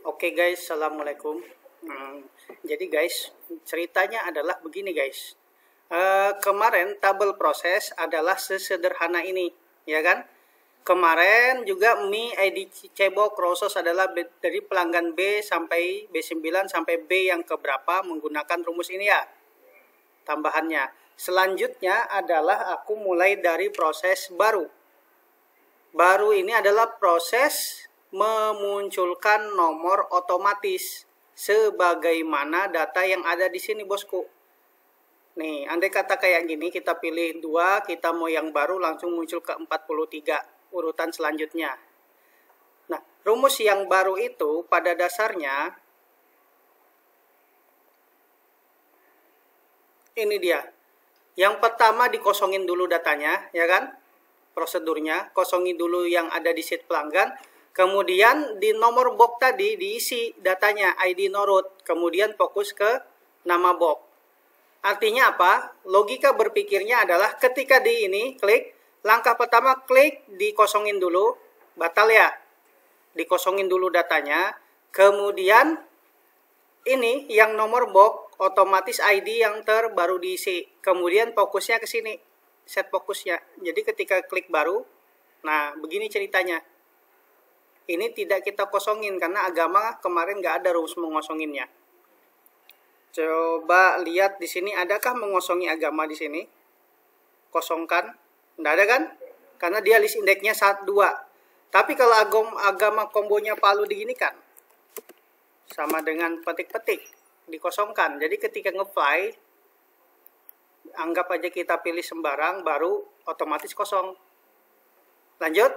Oke guys, assalamualaikum. Jadi guys, ceritanya adalah begini guys. Kemarin tabel proses adalah sesederhana ini, ya kan? Kemarin juga Mi ID Cebok Rosos adalah dari pelanggan B sampai B9 sampai B yang keberapa menggunakan rumus ini ya. Tambahannya. Selanjutnya adalah aku mulai dari proses baru. Baru ini adalah proses memunculkan nomor otomatis sebagaimana data yang ada di sini bosku. Nih, andai kata kayak gini, kita pilih 2, kita mau yang baru langsung muncul ke 43 urutan selanjutnya. Nah, rumus yang baru itu pada dasarnya ini dia. Yang pertama dikosongin dulu datanya, ya kan? Prosedurnya, kosongi dulu yang ada di sheet pelanggan. Kemudian di nomor box tadi diisi datanya, ID Norut. Kemudian fokus ke nama box. Artinya apa? Logika berpikirnya adalah ketika di ini klik, langkah pertama klik dikosongin dulu, batal ya. Dikosongin dulu datanya. Kemudian ini yang nomor box otomatis ID yang terbaru diisi. Kemudian fokusnya ke sini. Set fokusnya. Jadi ketika klik baru, nah begini ceritanya. Ini tidak kita kosongin karena agama kemarin nggak ada rumus mengosonginnya. Coba lihat di sini, adakah mengosongi agama di sini? Kosongkan, nggak ada kan? Karena dia list indeksnya 1, 2. Tapi kalau agama kombonya palu diginikan, sama dengan petik-petik, dikosongkan. Jadi ketika nge-fly, anggap aja kita pilih sembarang, baru otomatis kosong. Lanjut.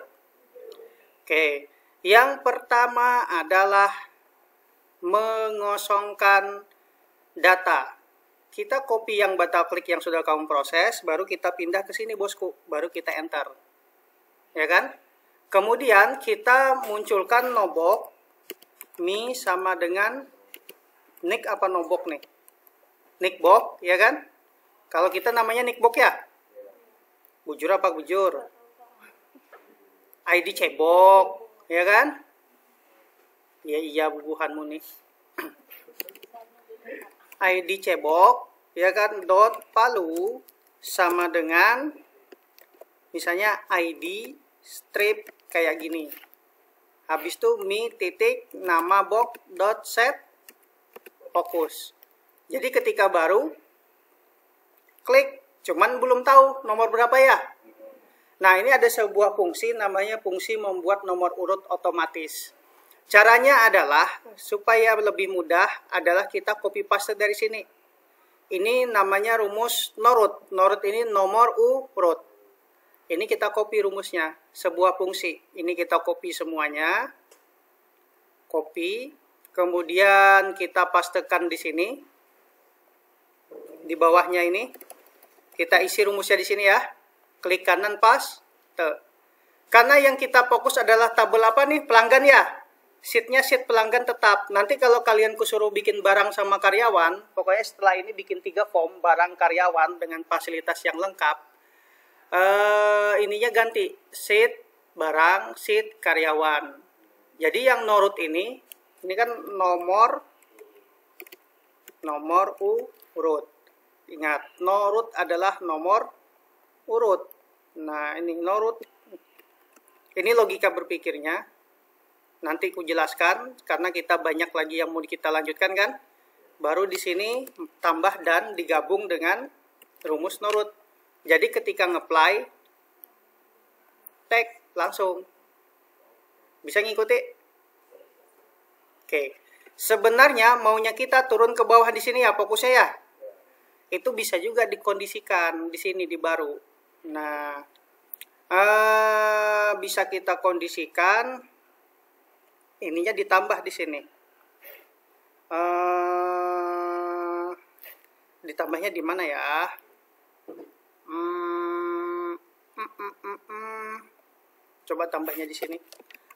Oke. Yang pertama adalah mengosongkan data. Kita copy yang batal klik yang sudah kamu proses, baru kita pindah ke sini bosku, baru kita enter. Ya kan? Kemudian kita munculkan nobok Mi sama dengan nick apa nobok nih? Nickbox, ya kan? Kalau kita namanya nickbox ya? Bujur apa bujur? ID Cebok. Ya kan? Iya bubuhanmu nih. ID Cebok, ya kan? Dot Palu sama dengan misalnya ID strip kayak gini. Habis itu Mi titik nama box dot set fokus. Jadi ketika baru klik, cuman belum tahu nomor berapa ya. Nah, ini ada sebuah fungsi namanya fungsi membuat nomor urut otomatis. Caranya adalah supaya lebih mudah adalah kita copy paste dari sini. Ini namanya rumus Norut. Norut ini nomor urut. Ini kita copy rumusnya, sebuah fungsi. Ini kita copy semuanya. Copy, kemudian kita pastekan di sini. Di bawahnya ini kita isi rumusnya di sini ya. Klik kanan paste. Karena yang kita fokus adalah tabel apa nih? Pelanggan ya. Sheetnya sheet pelanggan tetap. Nanti kalau kalian kusuruh bikin barang sama karyawan, pokoknya setelah ini bikin 3 form barang karyawan dengan fasilitas yang lengkap. Ininya ganti. Sheet barang, sheet karyawan. Jadi yang Norut ini kan nomor urut. Ingat, Norut adalah nomor urut. Nah, ini Norut. Ini logika berpikirnya. Nanti ku jelaskan karena kita banyak lagi yang mau kita lanjutkan kan. Baru di sini tambah dan digabung dengan rumus Norut. Jadi ketika nge-apply tag langsung. Bisa ngikuti? Oke. Sebenarnya maunya kita turun ke bawah di sini ya fokusnya ya. Itu bisa juga dikondisikan di sini di baru. Nah, bisa kita kondisikan ininya ditambah di sini. Ditambahnya di mana ya? Coba tambahnya di sini.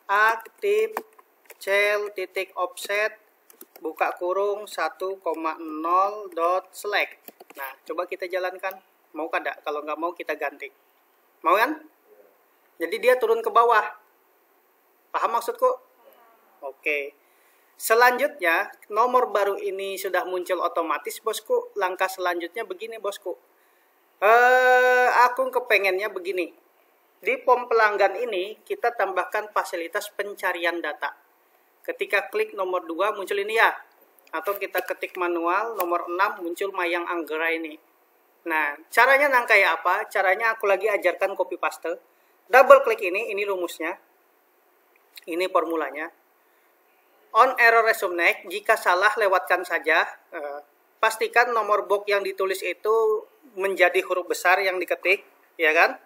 Aktif cell titik offset buka kurung 1,0 dot select. Nah, coba kita jalankan. Mau kada? Kalau nggak mau kita ganti. Mau kan? Jadi dia turun ke bawah. Paham maksudku? Oke. Selanjutnya, nomor baru ini sudah muncul otomatis, bosku. Langkah selanjutnya begini, bosku. Aku kepengennya begini. Di form pelanggan ini, kita tambahkan fasilitas pencarian data. Ketika klik nomor 2, muncul ini ya. Atau kita ketik manual, nomor 6, muncul Mayang Anggera ini. Nah, caranya kayak apa? Caranya aku lagi ajarkan copy paste. Double klik ini rumusnya. Ini formulanya. On error resume next, jika salah lewatkan saja. Pastikan nomor box yang ditulis itu menjadi huruf besar yang diketik, ya kan?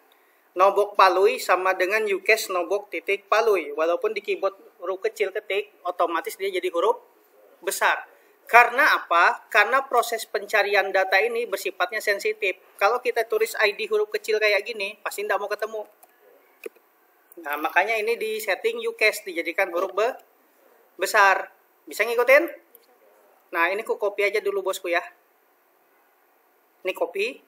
Nobok palui sama dengan UCAS nobok titik palui. Walaupun di keyboard huruf kecil ketik, otomatis dia jadi huruf besar. Karena apa? Karena proses pencarian data ini bersifatnya sensitif. Kalau kita tulis ID huruf kecil kayak gini, pasti tidak mau ketemu. Nah, makanya ini di setting UCAS dijadikan huruf besar. Bisa ngikutin? Nah, ini ku copy aja dulu bosku ya. Ini copy.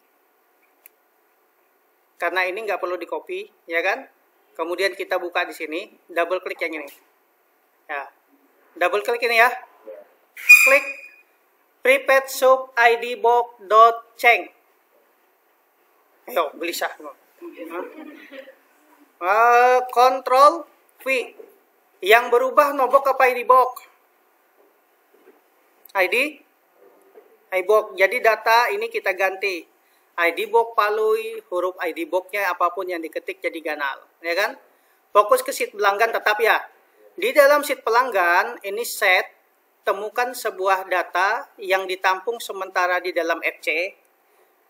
Karena ini nggak perlu di copy, ya kan? Kemudian kita buka di sini, double klik yang ini. Ya, double klik ini ya. Klik prepaid sub id box dot change. Ayo, gelisah. Control V. Yang berubah nobok apa ID box? ID box. Jadi data ini kita ganti. ID box palui, huruf ID box-nya apapun yang diketik jadi ganal, ya kan? Fokus ke sheet pelanggan tetap ya. Di dalam sheet pelanggan ini set, temukan sebuah data yang ditampung sementara di dalam FC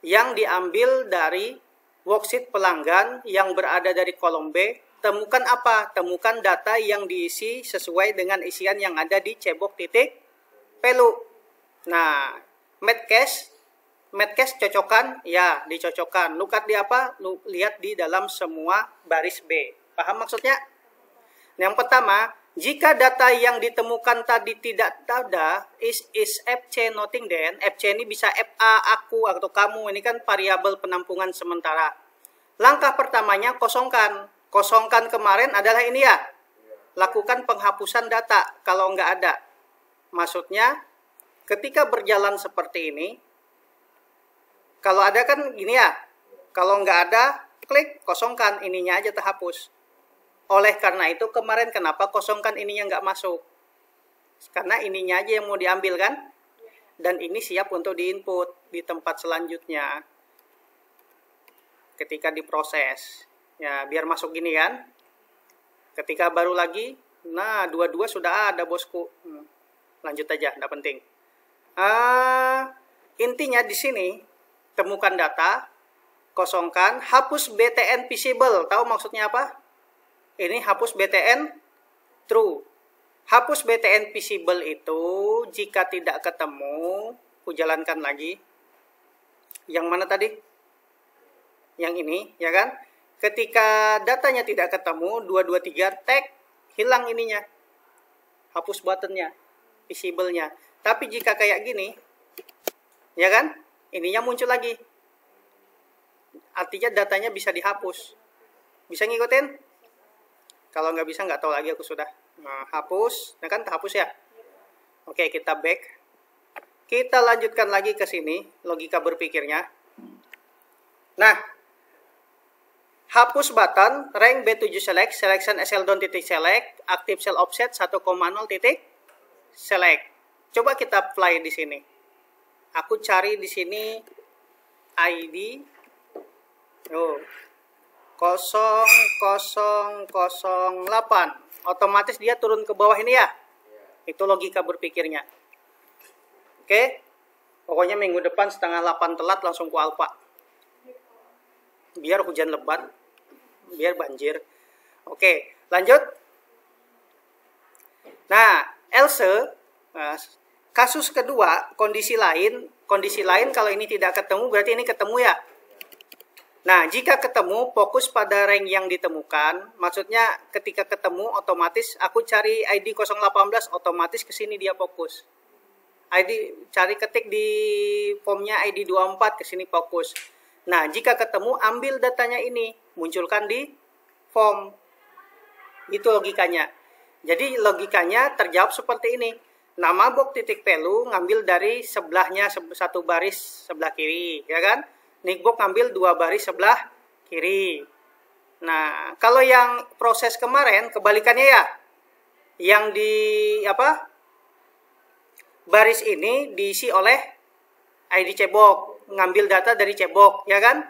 yang diambil dari worksheet pelanggan yang berada dari kolom B. Temukan apa? Temukan data yang diisi sesuai dengan isian yang ada di cebok titik pelu. Nah, Match cocokkan, ya dicocokkan. Lookup di apa? Lihat di dalam semua baris B. Paham maksudnya? Yang pertama, jika data yang ditemukan tadi tidak ada, is FC nothing then. FC ini bisa FA, aku, atau kamu. Ini kan variabel penampungan sementara. Langkah pertamanya kosongkan. Kosongkan kemarin adalah ini ya. Lakukan penghapusan data kalau nggak ada. Maksudnya, ketika berjalan seperti ini, kalau ada kan gini ya, kalau nggak ada, klik kosongkan, ininya aja terhapus. Oleh karena itu kemarin kenapa kosongkan ininya nggak masuk? Karena ininya aja yang mau diambil kan? Dan ini siap untuk diinput di tempat selanjutnya. Ketika diproses. Ya, biar masuk gini kan. Ketika baru lagi, nah dua-dua sudah ada bosku. Lanjut aja, nggak penting. Intinya di sini, temukan data, kosongkan, hapus BTN visible. Tahu maksudnya apa? Ini hapus BTN true. Hapus BTN visible itu jika tidak ketemu, aku jalankan lagi. Yang mana tadi? Yang ini, ya kan? Ketika datanya tidak ketemu, 223 tag, hilang ininya. Hapus buttonnya, visible-nya. Tapi jika kayak gini, ya kan? Ininya muncul lagi. Artinya datanya bisa dihapus. Bisa ngikutin? Kalau nggak bisa, nggak tahu lagi aku sudah. Nah, hapus. Nah kan terhapus ya? Oke, kita back. Kita lanjutkan lagi ke sini. Logika berpikirnya. Nah, hapus button, rank B7 select, selection SL down titik select, active cell offset 1,0 titik select. Coba kita apply di sini. Aku cari di sini ID 0008. Otomatis dia turun ke bawah ini ya. Itu logika berpikirnya. Oke. Pokoknya minggu depan setengah 8 telat langsung ku alfa. Biar hujan lebat. Biar banjir. Oke, lanjut. Nah, else kasus kedua, kondisi lain kalau ini tidak ketemu berarti ini ketemu ya. Nah, jika ketemu fokus pada rank yang ditemukan, maksudnya ketika ketemu otomatis aku cari ID 018 otomatis ke sini dia fokus. ID cari ketik di formnya ID 24 ke sini fokus. Nah, jika ketemu ambil datanya ini, munculkan di form. Itu logikanya. Jadi logikanya terjawab seperti ini. Nama box titik value ngambil dari sebelahnya satu baris sebelah kiri, ya kan? Nickbox ngambil dua baris sebelah kiri. Nah, kalau yang proses kemarin kebalikannya ya. Yang di baris ini diisi oleh ID cebok, ngambil data dari cebok, ya kan?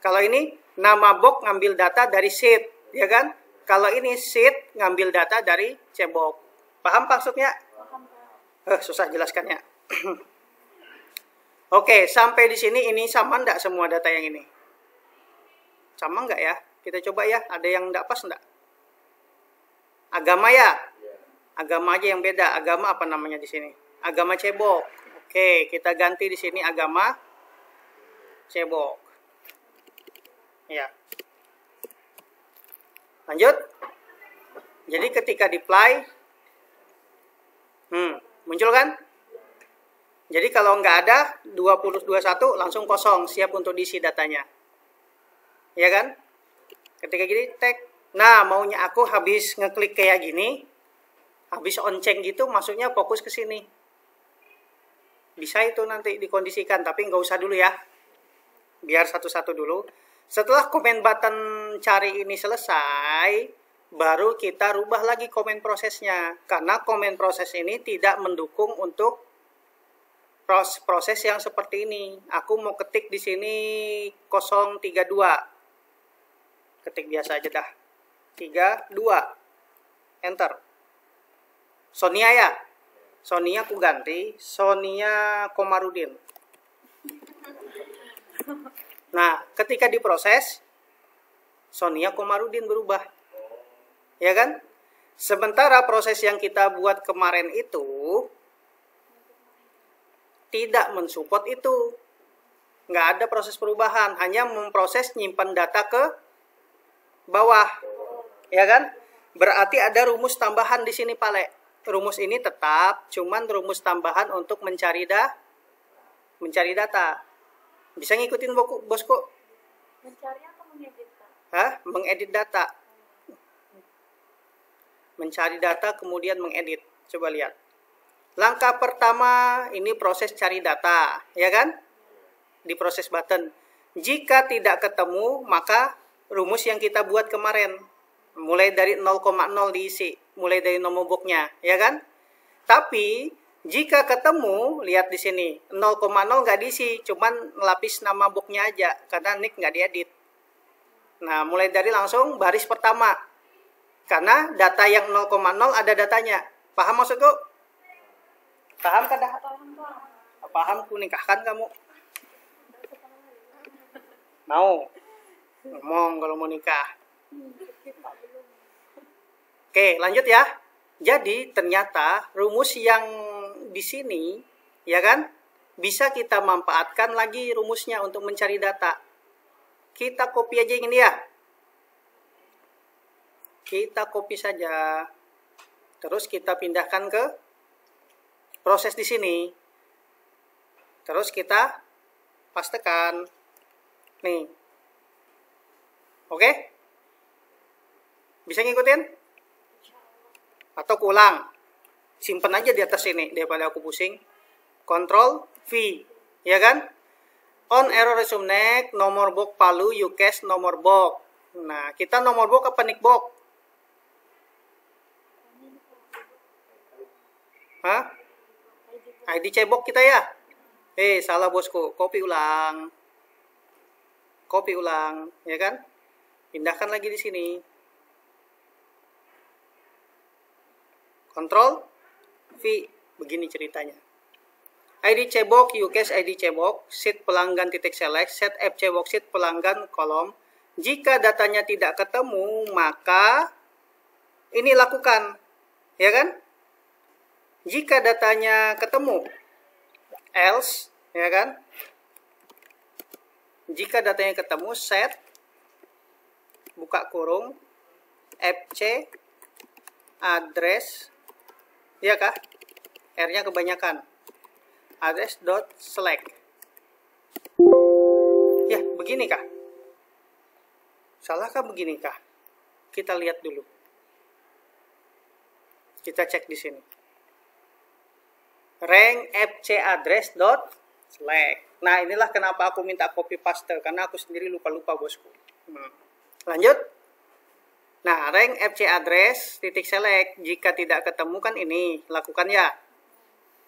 Kalau ini nama box ngambil data dari sheet, ya kan? Kalau ini sheet ngambil data dari cebok. Paham maksudnya? Susah jelaskannya. Oke, sampai di sini ini sama enggak semua data yang ini? Sama enggak ya? Kita coba ya, ada yang enggak pas enggak? Agama ya? Agama aja yang beda. Agama apa namanya di sini? Agama cebok. Oke, kita ganti di sini agama cebok. Ya. Lanjut. Jadi ketika di-apply, muncul kan? Jadi kalau nggak ada 2021 langsung kosong, siap untuk diisi datanya. Ya kan? Ketika gini tag. Nah, maunya aku habis ngeklik kayak gini, habis on-change gitu, maksudnya fokus ke sini. Bisa itu nanti dikondisikan, tapi nggak usah dulu ya. Biar satu-satu dulu. Setelah komen button cari ini selesai, baru kita rubah lagi komen prosesnya. Karena komen proses ini tidak mendukung untuk proses yang seperti ini. Aku mau ketik di sini 032. Ketik biasa aja dah. 32. Enter. Sonia ya. Sonia aku ganti Sonia Komarudin. Nah, ketika diproses Sonia Komarudin berubah. Ya kan? Sementara proses yang kita buat kemarin itu tidak mensupport itu. Nggak ada proses perubahan, hanya memproses nyimpan data ke bawah. Ya kan? Berarti ada rumus tambahan di sini, Pale. Rumus ini tetap, cuman rumus tambahan untuk mencari data. Bisa ngikutin bosku? Mencari atau mengedit? Mengedit data. Mencari data kemudian mengedit. Coba lihat. Langkah pertama ini proses cari data, ya kan? Di proses button. Jika tidak ketemu, maka rumus yang kita buat kemarin. Mulai dari 0,0 diisi. Mulai dari nomor boxnya, ya kan? Tapi jika ketemu, lihat di sini 0,0 nggak diisi, cuman lapis nama boxnya aja karena nick nggak diedit. Nah, mulai dari langsung baris pertama, karena data yang 0,0 ada datanya. Paham maksudku? Paham kan? Paham ku nikahkan kamu? Mau? Ngomong kalau mau nikah. Oke, lanjut ya. Jadi ternyata rumus yang di sini, ya kan, bisa kita manfaatkan lagi rumusnya untuk mencari data. Kita copy aja yang ini ya. Kita copy saja. Terus kita pindahkan ke proses di sini. Terus kita pastekan. Nih. Oke? Bisa ngikutin? Atau ulang. Simpen aja di atas sini daripada aku pusing. Ctrl V, ya kan? On error resume next, nomor box Palu, UCAS nomor box. Nah, kita nomor box apa nick box? ID cebok kita ya? Salah bosku. Copy ulang. Copy ulang, ya kan? Pindahkan lagi di sini. Ctrl V, begini ceritanya. ID cebok, UCAS ID cebok, sheet pelanggan titik select, set F cebok sheet pelanggan kolom. Jika datanya tidak ketemu, maka ini lakukan, ya kan? Jika datanya ketemu, else, ya kan? Jika datanya ketemu, set, buka kurung, FC, address, ya kah? R-nya kebanyakan. Address.select. Ya, begini kah? Salahkah begini kah? Kita lihat dulu. Kita cek di sini. Rank fc address dot select. Nah, inilah kenapa aku minta copy paste, karena aku sendiri lupa-lupa bosku. Lanjut. Nah, rank fc address titik select. Jika tidak ketemu kan ini, lakukan ya.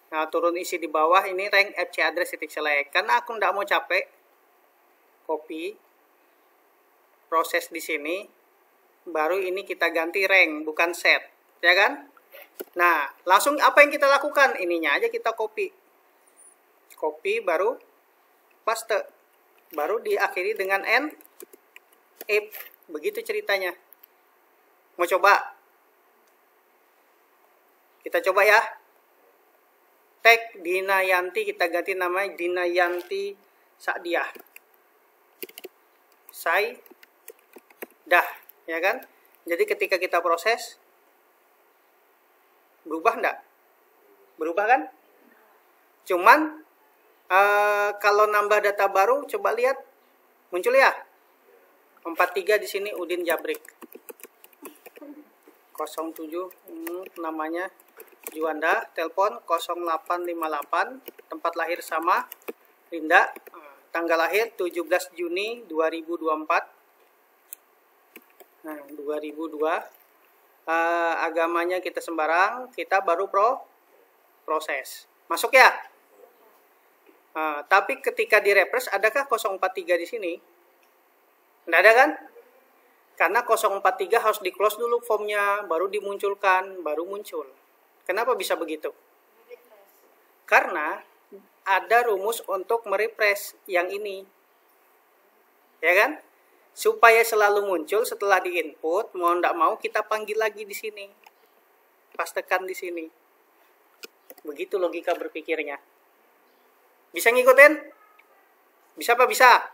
Nah, turun isi di bawah ini rank fc address titik select. Karena aku tidak mau capek, copy, proses di sini, baru ini kita ganti rank, bukan set, ya kan? Nah, langsung apa yang kita lakukan? Ininya aja kita copy. Copy, baru paste. Baru diakhiri dengan end, if. Begitu ceritanya. Mau coba? Kita coba ya. Tag Dinayanti, kita ganti namanya Dinayanti Sa'diah. Dah, ya kan? Jadi ketika kita proses, berubah enggak? Berubah kan? Cuman kalau nambah data baru, coba lihat, muncul ya. 43 di sini Udin Jabrik. 07 namanya Juanda, telepon 0858, tempat lahir sama Rinda, tanggal lahir 17 Juni 2024. Nah, 2002. Agamanya kita sembarang, kita baru proses. Masuk ya? Tapi ketika direfresh, adakah 043 di sini? Tidak ada kan? Karena 043 harus di-close dulu formnya, baru dimunculkan, baru muncul. Kenapa bisa begitu? Karena ada rumus untuk merefresh yang ini. Ya kan? Supaya selalu muncul setelah di-input, mau tidak mau kita panggil lagi di sini. Pastekan di sini. Begitu logika berpikirnya. Bisa ngikutin? Bisa apa bisa?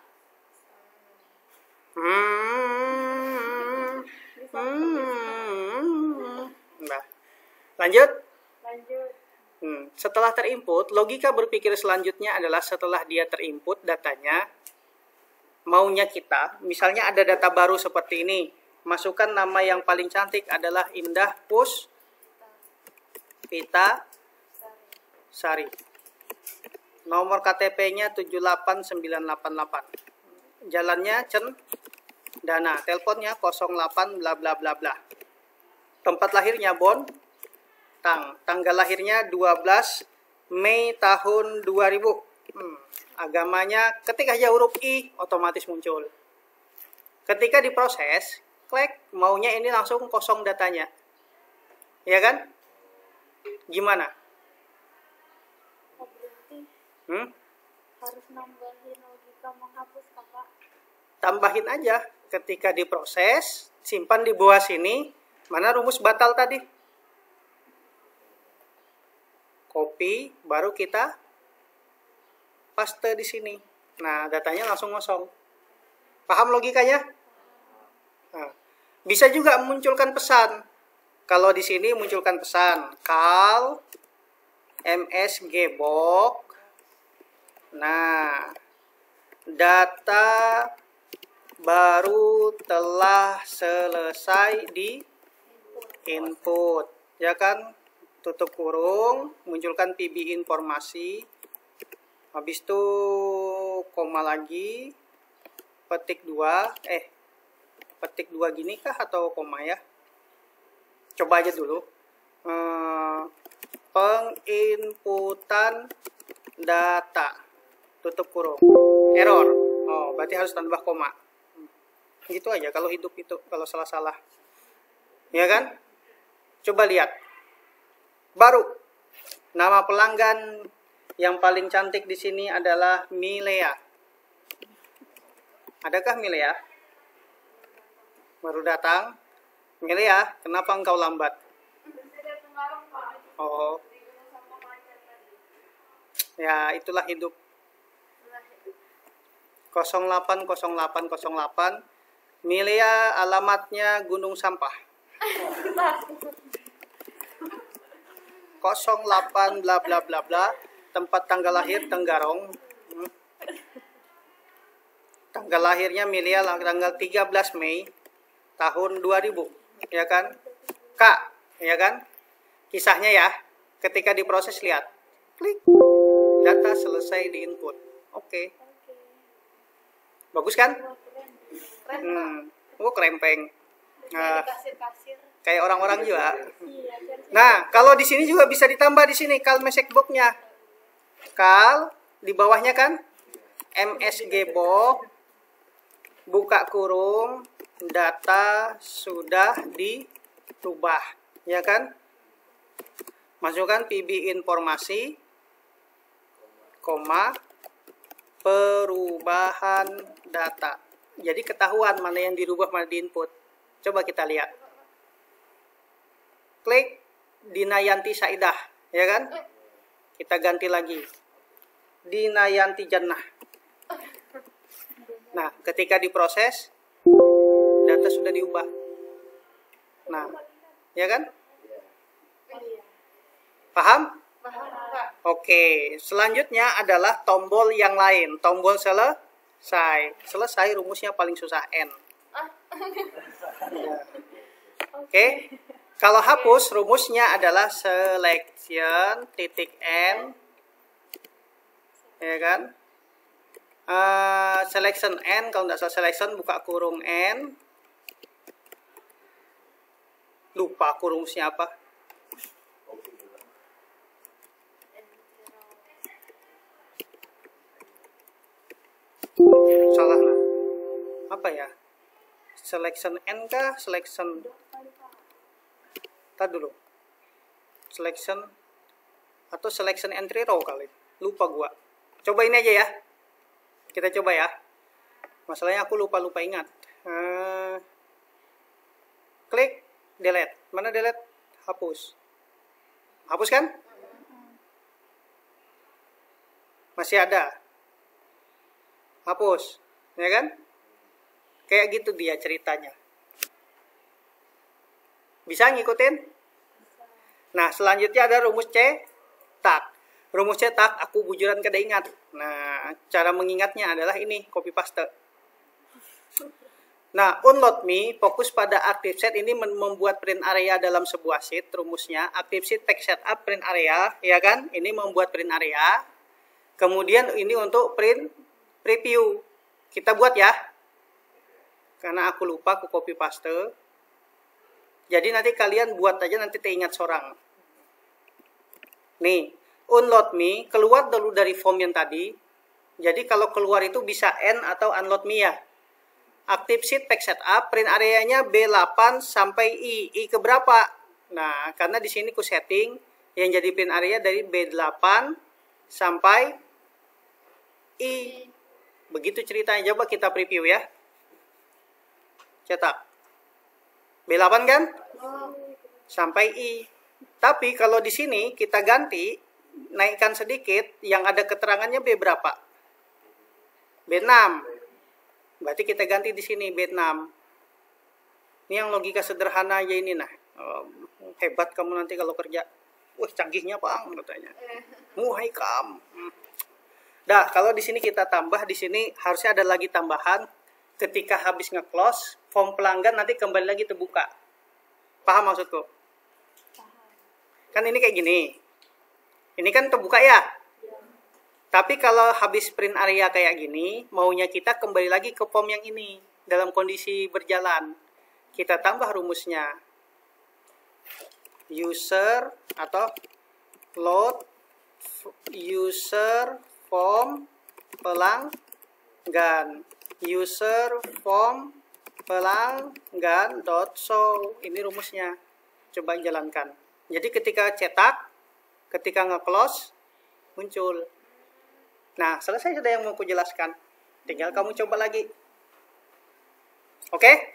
Nah, lanjut? Lanjut. Setelah terinput, logika berpikir selanjutnya adalah setelah dia terinput datanya, maunya kita, misalnya ada data baru seperti ini, masukkan nama yang paling cantik adalah Indah Puspita Sari. Nomor KTP-nya 78988. Jalannya Cendana, teleponnya 08 bla bla bla bla. Tempat lahirnya tanggal lahirnya 12 Mei tahun 2000. Agamanya ketik aja huruf I, otomatis muncul. Ketika diproses, klik, maunya ini langsung kosong datanya. Ya kan? Gimana? Berarti harus nambahin logika menghapus, Kakak. Tambahin aja. Ketika diproses, simpan di bawah sini. Mana rumus batal tadi? Copy, baru kita paste di sini. Nah, datanya langsung kosong. Paham logikanya? Nah, bisa juga munculkan pesan. Kalau di sini munculkan pesan, call msgbok. Nah, data baru telah selesai di input. Ya kan? Tutup kurung, munculkan PB informasi. Habis itu koma lagi, petik 2, petik 2 gini kah atau koma ya? Coba aja dulu. Penginputan data, tutup kurung, error. Oh, berarti harus tambah koma. Gitu aja kalau hidup itu, kalau salah-salah. Ya kan? Coba lihat. Baru, nama pelanggan yang paling cantik di sini adalah Milea. Adakah Milea? Baru datang. Milea, kenapa engkau lambat? Oh. Ya, itulah hidup. 080808. Milea, alamatnya Gunung Sampah. 08 bla bla bla bla. Tempat tanggal lahir Tenggarong. Tanggal lahirnya Milea tanggal 13 Mei tahun 2000, ya kan? Kak, ya kan? kisahnya ya. Ketika diproses lihat, klik, data selesai di input. Oke. Bagus kan? Keren. Oh krempeng. Nah, Kasir-kasir. kayak orang-orang juga. Iya, versi. Nah, kalau di sini juga bisa ditambah di sini kal message box-nya. Kal di bawahnya kan MSG box buka kurung data sudah dirubah, ya kan? Masukkan PB informasi, koma, perubahan data. Jadi ketahuan mana yang dirubah, mana diinput. Coba kita lihat. Klik Dinayanti Saidah, ya kan? Kita ganti lagi. Dinayanti Jannah. Nah, ketika diproses, data sudah diubah. Nah, ya kan? Paham? Oke, selanjutnya adalah tombol yang lain. Tombol selesai. Selesai rumusnya paling susah N. Ya. Oke. Kalau hapus rumusnya adalah selection titik N. Ya kan? Selection N, kalau tidak salah selection buka kurung N. Lupa aku rumusnya apa. Salah lah. Apa ya? Selection N kah? Selection. Tadi dulu. Selection atau selection entry row kali. Lupa gua. Coba ini aja ya. Kita coba ya. Masalahnya aku lupa ingat. Klik delete. Mana delete? Hapus. Hapus kan? Masih ada. Hapus, ya kan? Kayak gitu dia ceritanya. Bisa ngikutin? Nah, selanjutnya ada rumus cetak. Rumus cetak aku bujuran kada ingat. Nah, cara mengingatnya adalah ini, copy paste. Nah, unload me fokus pada active set ini membuat print area dalam sebuah sheet. Rumusnya active sheet pack setup print area, ya kan? Ini membuat print area. Kemudian ini untuk print preview. Kita buat ya. Karena aku lupa, aku copy paste. Jadi nanti kalian buat aja, nanti teringat seorang. Nih, unload me, keluar dulu dari form yang tadi. Jadi kalau keluar itu bisa N atau unload me ya. Active sheet pack setup, print areanya B8 sampai I. I ke berapa? Nah, karena di sini ku setting yang jadi print area dari B8 sampai I. Begitu ceritanya. Coba kita preview ya. Cetak. B8 kan? Sampai I. Tapi kalau di sini kita ganti, naikkan sedikit, yang ada keterangannya B berapa? B6. Berarti kita ganti di sini B6. Ini yang logika sederhana aja ini nah. Hebat kamu nanti kalau kerja. Wah, canggihnya Bang katanya. Muhai kam. Dah, kalau di sini kita tambah, di sini harusnya ada lagi tambahan. Ketika habis nge-close, form pelanggan nanti kembali lagi terbuka. Paham maksudku? Kan ini kayak gini. Ini kan terbuka ya? Tapi kalau habis print area kayak gini, maunya kita kembali lagi ke form yang ini. Dalam kondisi berjalan. Kita tambah rumusnya. User atau load user form pelanggan. User form pelanggan .show. Ini rumusnya. Coba jalankan. Jadi ketika cetak, ketika nge-close, muncul. Nah, selesai sudah yang mau aku jelaskan. Tinggal kamu coba lagi. Oke?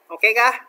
Oke kah?